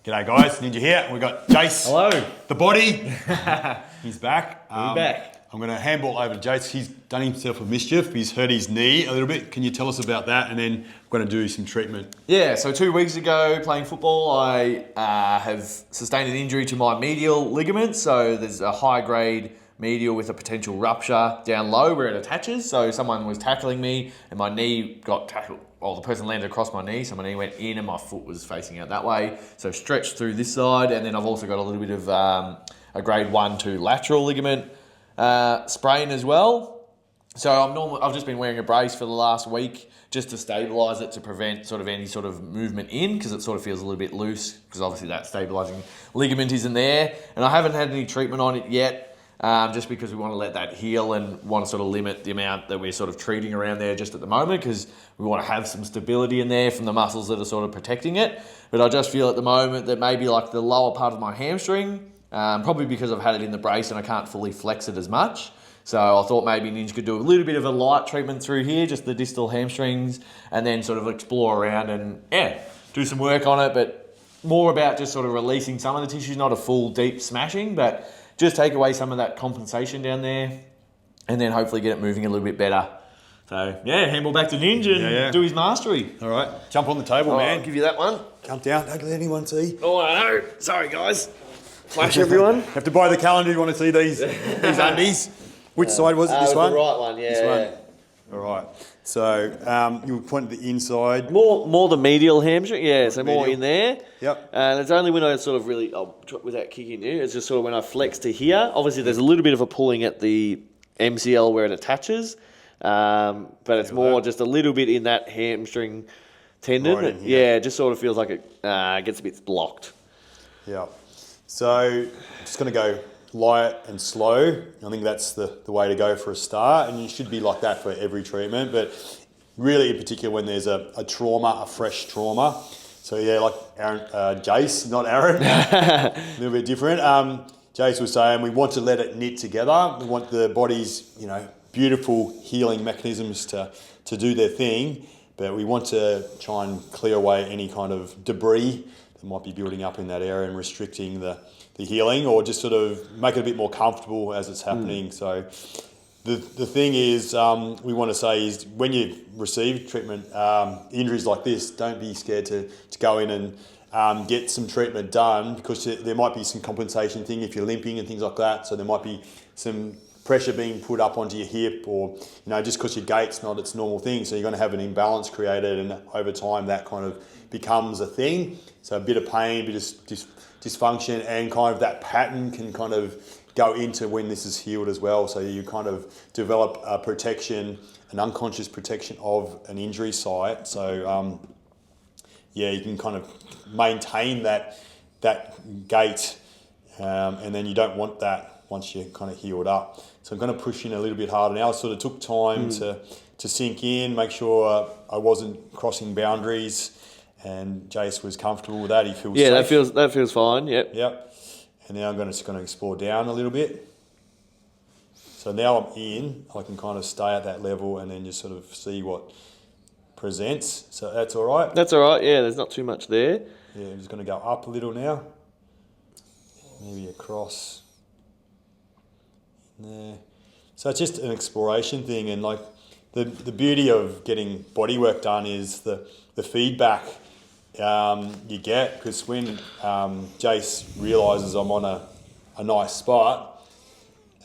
G'day guys, Ninja here. We've got Jace. Hello. The body. He's back. We're back. I'm going to handball over to Jace. He's done himself a mischief. He's hurt his knee a little bit. Can you tell us about that? And then we're going to do some treatment. Yeah, so 2 weeks ago playing football, I have sustained an injury to my medial ligament. So there's a high grade medial with a potential rupture down low where it attaches. So someone was tackling me and my knee got tackled. Well, the person landed across my knee, so my knee went in and my foot was facing out that way. So stretched through this side, and then I've also got a little bit of a grade 1-2 lateral ligament sprain as well. So I've just been wearing a brace for the last week just to stabilise it to prevent sort of any sort of movement in, because it sort of feels a little bit loose because obviously that stabilising ligament isn't there. And I haven't had any treatment on it yet. Just because we want to let that heal and want to sort of limit the amount that we're sort of treating around there just at the moment, because we want to have some stability in there from the muscles that are sort of protecting it. But I just feel at the moment that maybe like the lower part of my hamstring, probably because I've had it in the brace and I can't fully flex it as much. So I thought maybe Ninja could do a little bit of a light treatment through here, just the distal hamstrings, and then sort of explore around and do some work on it, but more about just sort of releasing some of the tissues, not a full deep smashing, but just take away some of that compensation down there and then hopefully get it moving a little bit better. So, handball back to Ninja and do his mastery. All right, jump on the table, man. I'll give you that one. Jump down, don't let anyone see. Oh, I know. Sorry, guys. Flash everyone. Have to buy the calendar if you want to see these undies. Which side was it, this one? The right one, yeah. This one. All right. So you point to the inside. More the medial hamstring, so more in there. Yep. And it's only when I sort of really, without kicking you, it's just sort of when I flex to here. Obviously, there's a little bit of a pulling at the MCL where it attaches, but it's more just a little bit in that hamstring tendon. Right in here. It just sort of feels like it gets a bit blocked. Yeah. So I'm just going to go light and slow. I think that's the way to go for a start, and you should be like that for every treatment, but really in particular when there's a trauma, a fresh trauma. So like Aaron, Jace, not Aaron, a little bit different. Jace was saying we want to let it knit together. We want the body's beautiful healing mechanisms to do their thing, but we want to try and clear away any kind of debris that might be building up in that area and restricting the healing, or just sort of make it a bit more comfortable as it's happening. So the thing is, we want to say is when you receive treatment, injuries like this, don't be scared to go in and get some treatment done, because there might be some compensation thing if you're limping and things like that. So there might be some pressure being put up onto your hip, or just because your gait's not its normal thing, so you're going to have an imbalance created, and over time that kind of becomes a thing. So a bit of pain, a bit of dysfunction, and kind of that pattern can kind of go into when this is healed as well. So you kind of develop a protection, an unconscious protection of an injury site. So you can kind of maintain that gait, and then you don't want that once you're kind of healed up. So I'm going to push in a little bit harder now. It sort of took time to sink in, make sure I wasn't crossing boundaries, and Jace was comfortable with that. He feels safe. that feels fine. Yep. And now I'm just going to explore down a little bit. So now I'm in, I can kind of stay at that level and then just sort of see what presents. So that's all right? That's all right, there's not too much there. Yeah, I'm just going to go up a little now. Maybe across there. So it's just an exploration thing, and like the beauty of getting bodywork done is the feedback you get, because when Jace realises I'm on a nice spot,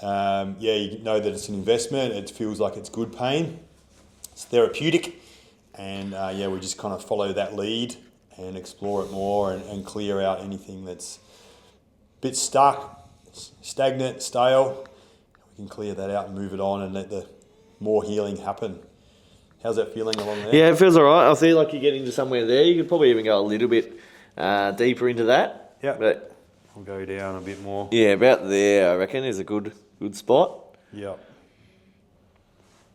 you know that it's an investment. It feels like it's good pain. It's therapeutic, and we just kind of follow that lead and explore it more and clear out anything that's a bit stuck, stagnant, stale. We can clear that out and move it on and let the more healing happen. How's that feeling along there? Yeah, it feels all right. I feel like you're getting to somewhere there. You could probably even go a little bit deeper into that. Yeah, but I'll go down a bit more. Yeah, about there, I reckon, is a good spot. Yeah.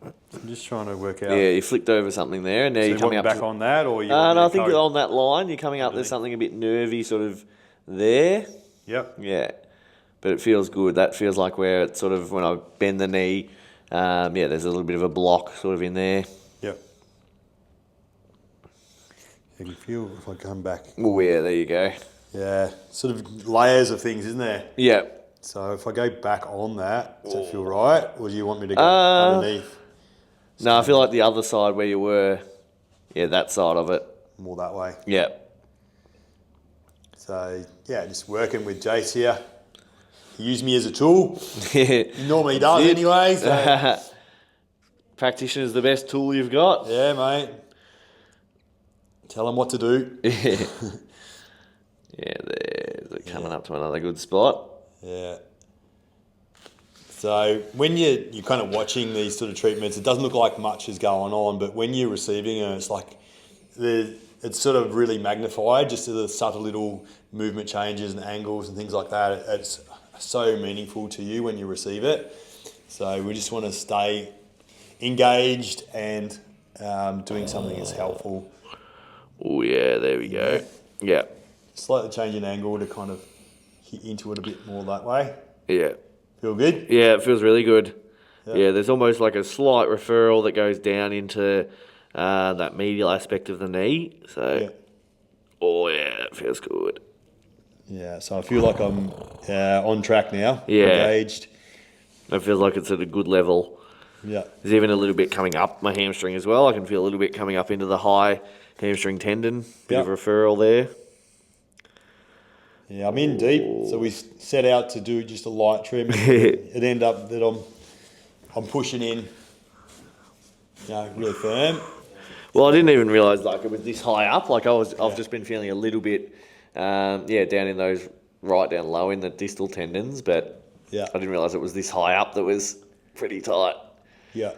I'm just trying to work out. Yeah, you flicked over something there, and now you're coming up back on that, or you? No, I think on that line, you're coming up. There's something a bit nervy, sort of there. Yep. Yeah, but it feels good. That feels like where it's sort of when I bend the knee. There's a little bit of a block sort of in there. Yep. You can feel if I come back. Oh yeah, there you go. Yeah, sort of layers of things, isn't there? Yeah. So if I go back on that, does that feel right? Or do you want me to go underneath? No, I feel like the other side where you were, that side of it. More that way. Yeah. So, yeah, just working with Jace here. He used me as a tool. He normally does anyway. So. Practitioner's the best tool you've got. Yeah, mate. Tell him what to do. Yeah, they're coming up to another good spot. Yeah. So when you're kind of watching these sort of treatments, it doesn't look like much is going on, but when you're receiving it, it's like it's sort of really magnified, just to the subtle little movement changes and angles and things like that. It's so meaningful to you when you receive it. So we just want to stay engaged and doing something that's helpful. Oh yeah, there we go. Yeah. Slightly change an angle to kind of hit into it a bit more that way. Yeah. Feel good? Yeah, it feels really good. Yeah, there's almost like a slight referral that goes down into that medial aspect of the knee. So, it feels good. Yeah, so I feel like I'm on track now. Yeah. Engaged. It feels like it's at a good level. Yeah. There's even a little bit coming up my hamstring as well. I can feel a little bit coming up into the high hamstring tendon. Bit of referral there. Yeah, I'm in deep. So we set out to do just a light trim. It ended up that I'm pushing in, really firm. Well, I didn't even realise like it was this high up. Like I've just been feeling a little bit, down in those right down low in the distal tendons, but I didn't realise it was this high up that was pretty tight. Yeah.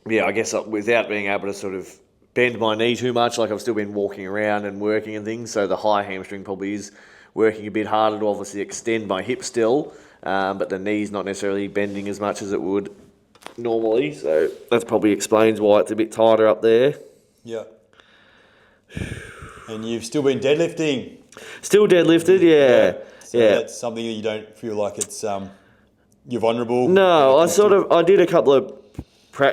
Yeah, I guess without being able to sort of bend my knee too much, like I've still been walking around and working and things, so the high hamstring probably is working a bit harder to obviously extend my hip still, but the knee's not necessarily bending as much as it would normally, so that probably explains why it's a bit tighter up there. Yeah. And you've still been deadlifting? Still deadlifted, yeah. So that's something that you don't feel like it's you're vulnerable? No, I did a couple of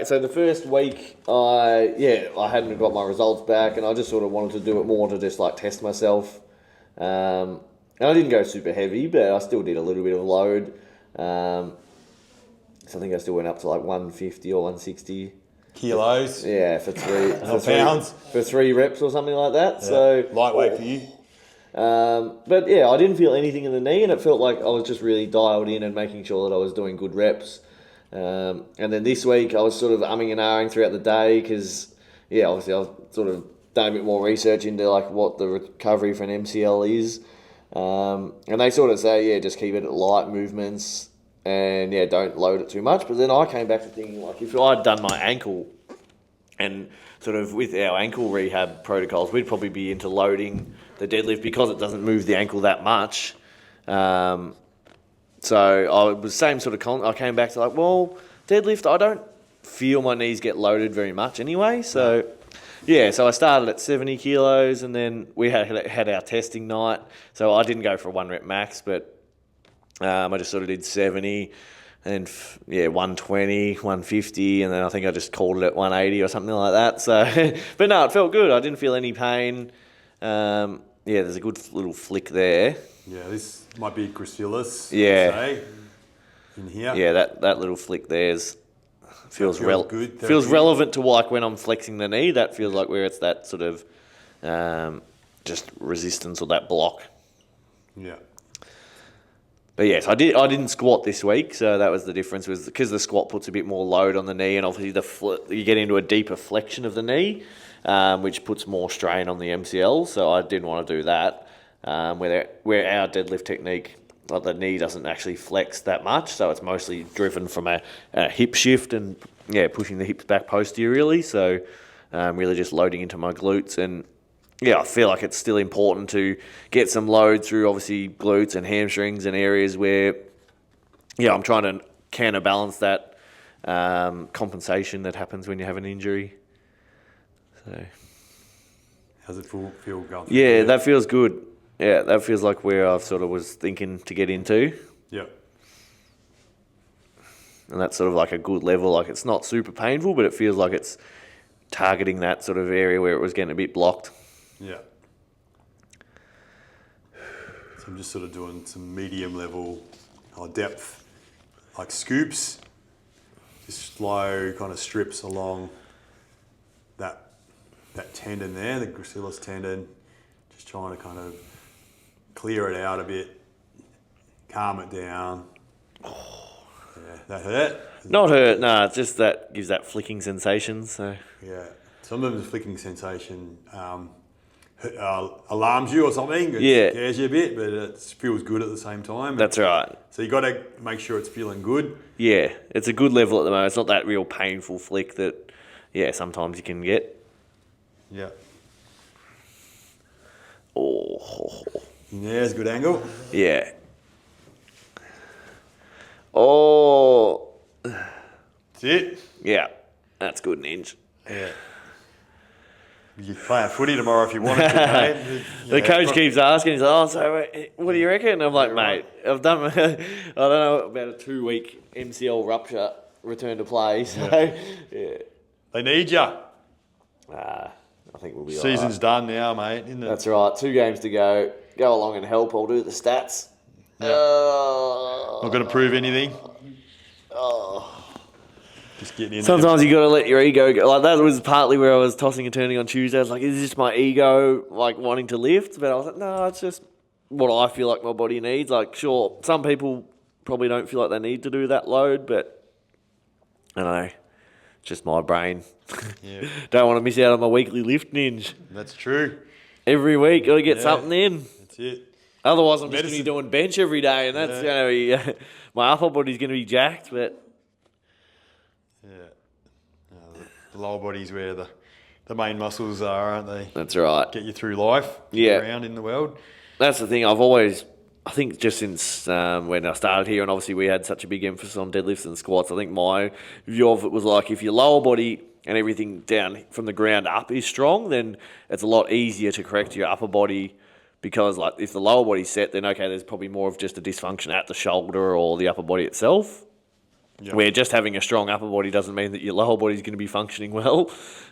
so the first week, I hadn't got my results back, and I just sort of wanted to do it more to just like test myself. And I didn't go super heavy, but I still did a little bit of load. So I think I still went up to like 150 or 160 kilos. Yeah, for pounds for 3 reps or something like that. Yeah. So lightweight for you. But yeah, I didn't feel anything in the knee, and it felt like I was just really dialed in and making sure that I was doing good reps. And then this week I was sort of umming and ahhing throughout the day because, obviously I've sort of done a bit more research into like what the recovery for an MCL is. And they sort of say, just keep it at light movements and don't load it too much. But then I came back to thinking like if I'd done my ankle and sort of with our ankle rehab protocols, we'd probably be into loading the deadlift because it doesn't move the ankle that much. So I was same sort of I came back to like, well, deadlift, I don't feel my knees get loaded very much anyway. So so I started at 70 kilos, and then we had our testing night. So I didn't go for a 1 rep max, but I just sort of did 70, and then 120, 150, and then I think I just called it at 180 or something like that. So, but no, it felt good. I didn't feel any pain. There's a good little flick there. Yeah, this might be gracilis. Yeah. In here. Yeah, that little flick there's feels good. Feels relevant to like when I'm flexing the knee. That feels like where it's that sort of just resistance or that block. Yeah. But yes, I didn't squat this week, so that was the difference. Was because the squat puts a bit more load on the knee, and obviously you get into a deeper flexion of the knee, which puts more strain on the MCL. So I didn't want to do that. Where our deadlift technique, like the knee doesn't actually flex that much, so it's mostly driven from a hip shift and pushing the hips back posteriorly. So really just loading into my glutes, and I feel like it's still important to get some load through obviously glutes and hamstrings and areas where I'm trying to counterbalance that compensation that happens when you have an injury. So how's it feel going? Yeah, that feels good. Yeah, that feels like where I sort of was thinking to get into. Yeah. And that's sort of like a good level. Like it's not super painful, but it feels like it's targeting that sort of area where it was getting a bit blocked. Yeah. I'm just sort of doing some medium level depth, like scoops, just slow kind of strips along that tendon there, the gracilis tendon, just trying to kind of clear it out a bit, calm it down. Yeah, that hurt? Not hurt, no, it's just that gives that flicking sensation, so. Yeah, sometimes the flicking sensation alarms you or something. It scares you a bit, but it feels good at the same time. That's right. So you got to make sure it's feeling good. Yeah, it's a good level at the moment. It's not that real painful flick that, sometimes you can get. Yeah. Oh. Yeah, it's a good angle. Yeah. Oh. That's it. Yeah, that's good, Ninja. Yeah. You play a footy tomorrow if you want to, mate. The coach keeps asking, he's like, so what do you reckon? And I'm like, mate, I've done, I don't know, about a 2-week MCL rupture, return to play, so, yeah. They need you. I think we'll be all Season's right. done now, mate, isn't it? That's right, 2 games to go. Go along and help, I'll do the stats. Yeah. Not going to prove anything. Just getting in Sometimes you got to let your ego go. Like, that was partly where I was tossing and turning on Tuesday. I was like, is this my ego, like, wanting to lift? But I was like, no, it's just what I feel like my body needs. Like, sure, some people probably don't feel like they need to do that load, but I don't know, it's just my brain. Yeah. Don't want to miss out on my weekly lift, Ninja. That's true. Every week, got to get something in. That's it. Otherwise, I'm just going to be doing bench every day, and that's going to be, my upper body's going to be jacked, but... The lower body's where the main muscles are, aren't they? That's right. Get you through life, around in the world. That's the thing. I think just since when I started here, and obviously we had such a big emphasis on deadlifts and squats, I think my view of it was like, if your lower body and everything down from the ground up is strong, then it's a lot easier to correct your upper body, because like if the lower body's set, then okay, there's probably more of just a dysfunction at the shoulder or the upper body itself. Yep. Where just having a strong upper body doesn't mean that your lower body's going to be functioning well.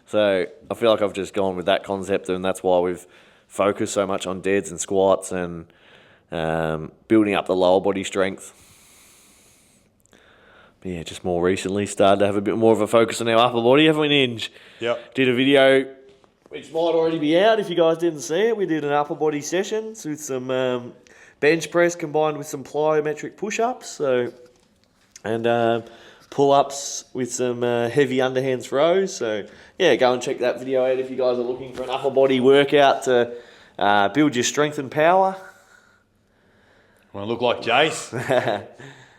So I feel like I've just gone with that concept, and that's why we've focused so much on deads and squats and building up the lower body strength. But yeah, just more recently started to have a bit more of a focus on our upper body, haven't we, Ninja? Yep. Did a video, which might already be out if you guys didn't see it. We did an upper body session with some bench press combined with some plyometric push-ups. And pull-ups with some heavy underhand throws. So, yeah, go and check that video out if you guys are looking for an upper body workout to build your strength and power. Want to look like Jace?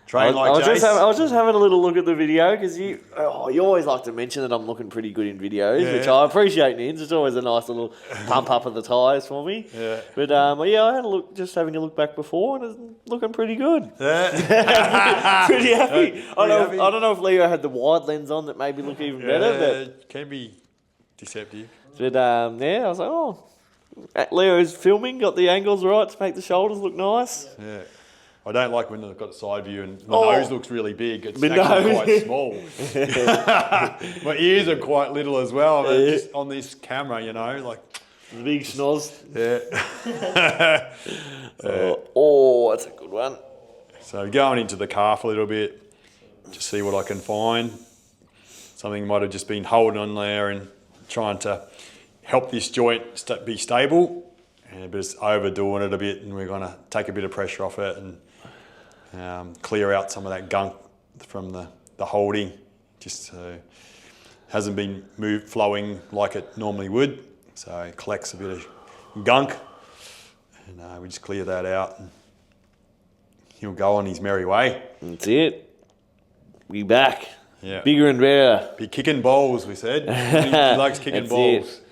Train like I Jace? I was just having a little look at the video, because you always like to mention that I'm looking pretty good in videos, which I appreciate, Nins. It's always a nice little pump up of the tyres for me. Yeah. But I had a look, just having a look back before, and it's looking pretty good. Yeah. Pretty happy. I happy. don't know if Leo had the wide lens on that made me look even better, but it can be deceptive. I was like, Leo's filming, got the angles right to make the shoulders look nice. Yeah. I don't like when they've got the side view and my nose looks really big. It's My actually nose. quite small. My ears are quite little as well. Just on this camera, like... The big schnoz. Yeah. That's a good one. So going into the calf a little bit, just see what I can find. Something might have just been holding on there and trying to help this joint be stable, but it's overdoing it a bit, and we're going to take a bit of pressure off it and clear out some of that gunk from the holding. Just so hasn't been flowing like it normally would, so it collects a bit of gunk, and we just clear that out, and he'll go on his merry way. That's it. We back. Yeah. Bigger and better. Be kicking balls, we said. He likes kicking That's balls. it.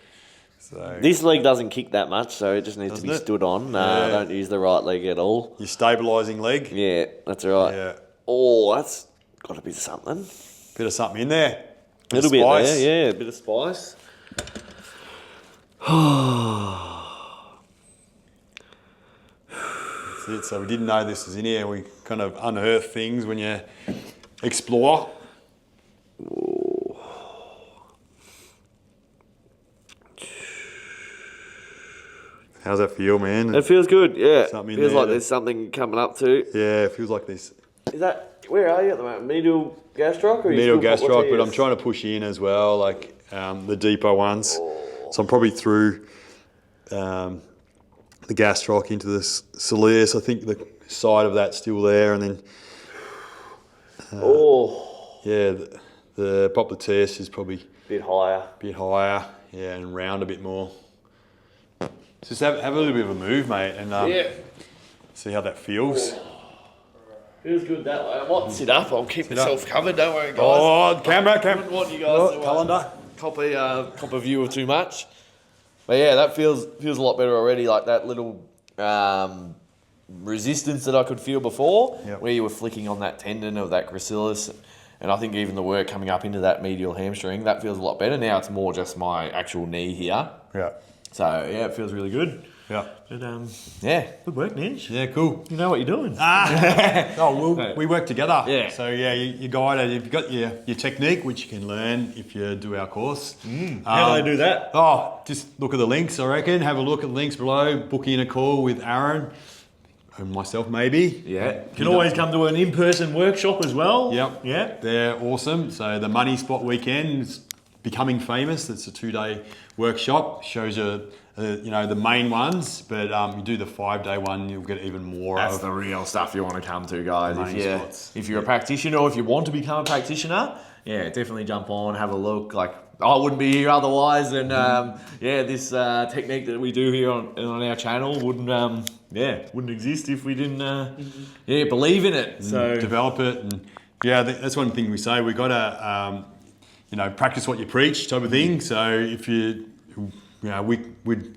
So This leg doesn't kick that much, so it just needs to be Doesn't it? stood on. Yeah. Don't use the right leg at all. your stabilising leg. Yeah, that's right. Yeah. That's got a bit of something. Bit of something in there. A little bit there, yeah, a bit of spice. That's it. So we didn't know this was in here. We kind of unearth things when you explore. How's that feel, man? It feels good, yeah. Something Feels there like that- there's something coming up too. Yeah, it feels like this Is that, where are you at the moment? Medial gastroc? Or medial gastroc, but I'm trying to push in as well, like the deeper ones. So I'm probably through the gastroc into the soleus. I think the side of that's still there, and then yeah, the popliteus is probably Bit higher. a bit higher, yeah, and round a bit more. Just have a little bit of a move, mate, and see how that feels. Feels good that way. I might sit up. I'll keep myself covered. Don't worry, guys. Oh, camera. I don't want you guys to calendar. cop a view of too much. But yeah, that feels a lot better already. Like that little resistance that I could feel before, where you were flicking on that tendon of that gracilis, and I think even the work coming up into that medial hamstring, that feels a lot better. Now it's more just my actual knee here. Yeah. So yeah, it feels really good. Yeah. But yeah, good work, Ninj. Yeah, cool. You know what you're doing. We work together. Yeah. So yeah, you guide. You've got your technique, which you can learn if you do our course. How do they do that? Oh, just look at the links, I reckon. Have a look at the links below. Book in a call with Aaron and myself, maybe. Yeah. Can always come to an in-person workshop as well. Yep. Yeah. They're awesome. So the Money Spot weekend is becoming famous. It's a 2-day workshop. Shows you, the main ones, but you do the 5-day one, you'll get even more. That's of the real stuff you want to come to, guys. Main spots. If you're a practitioner or if you want to become a practitioner, yeah, definitely jump on, have a look. Like, I wouldn't be here otherwise. And this technique that we do here on our channel wouldn't exist if we didn't believe in it. So develop it, and that's one thing we say. We got to practice what you preach, type of thing. So if we'd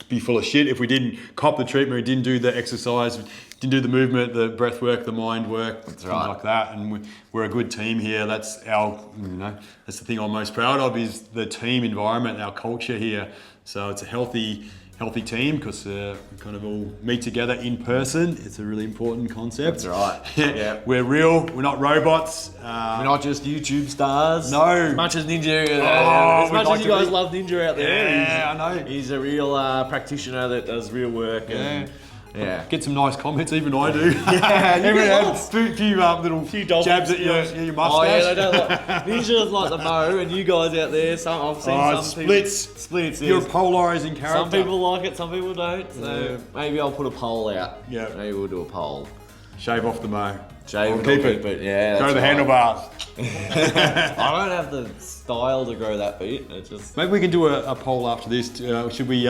be full of shit if we didn't cop the treatment, we didn't do the exercise, didn't do the movement, the breath work, the mind work, things like that. And we're a good team here. That's that's the thing I'm most proud of, is the team environment, our culture here. So it's a healthy team, because we kind of all meet together in person. It's a really important concept. That's right. Yeah. We're real. We're not robots. we're not just YouTube stars. No. As much as Ninja, as much as you guys love Ninja out there, Yeah, I know. he's a real practitioner that does real work. And, yeah. Get some nice comments, even I do. Everyone had else. a few little jabs at your mustache. Oh yeah, they don't like Ninja's like the mo, and you guys out there. I've seen some splits. people. Splits. You're a Yes. polarising character. Some people like it, some people don't. So maybe I'll put a poll out. Yeah. Maybe we'll do a poll. Shave off the mo. Shave Or it, keep or it. keep it. Yeah. Go to the that's right. handlebars. I don't have the style to grow that bit. It's just Maybe we can do a poll after this. Should we?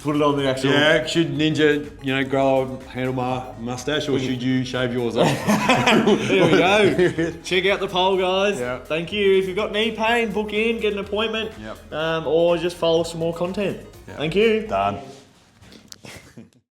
put it on the actual. Yeah. Should Ninja, grow a handlebar mustache, or should you shave yours off? There we go. Check out the poll, guys. Yeah. Thank you. If you've got knee pain, book in, get an appointment, Yep. or just follow some more content. Yeah. Thank you. Done.